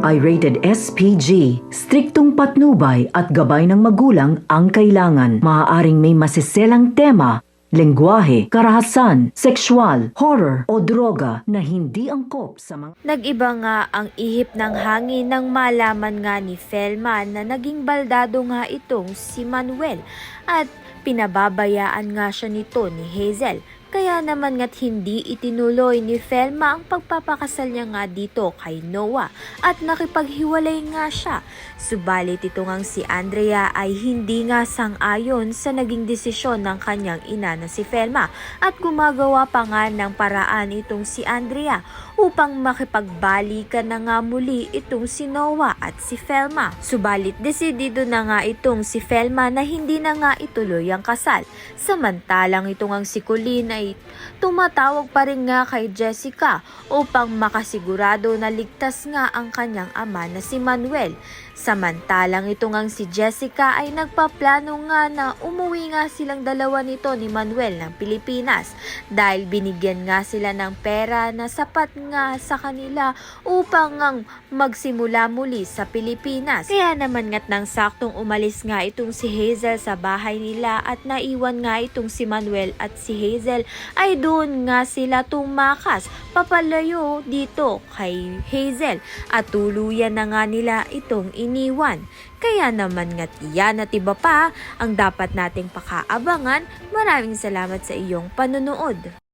ay rated SPG. Striktong patnubay at gabay ng magulang ang kailangan. Maaaring may masiselang tema, lengguwahe, karahasan, sexual, horror o droga na hindi angkop sa mga... Nag-iba nga ang ihip ng hangin nang malaman nga ni Felma na naging baldado nga itong si Manuel at pinababayaan nga siya nito ni Hazel. Kaya naman nga't hindi itinuloy ni Felma ang pagpapakasal niya nga dito kay Noah at nakipaghiwalay nga siya. Subalit ito ngang si Andrea ay hindi nga sang-ayon sa naging desisyon ng kanyang ina na si Felma at gumagawa pa nga ng paraan itong si Andrea upang makipagbalikan na nga muli itong si Noah at si Felma. Subalit desidido na nga itong si Felma na hindi na nga ituloy ang kasal. Samantalang ito ngang si Colleen ay tumatawag pa rin nga kay Jessica upang makasigurado na ligtas nga ang kanyang ama na si Manuel. Samantalang ito ngang si Jessica ay nagpaplano nga na umuwi nga silang dalawa nito ni Manuel ng Pilipinas dahil binigyan nga sila ng pera na sapat nga sa kanila upang ngang magsimula muli sa Pilipinas. Kaya naman nga't nang saktong umalis nga itong si Hazel sa bahay nila at naiwan nga itong si Manuel at si Hazel ay doon nga sila tumakas papalayo dito kay Hazel at tuluyan na nga nila itong iniwan. Kaya naman nga't iyan at iba pa ang dapat nating pakaabangan. Maraming salamat sa iyong panonood.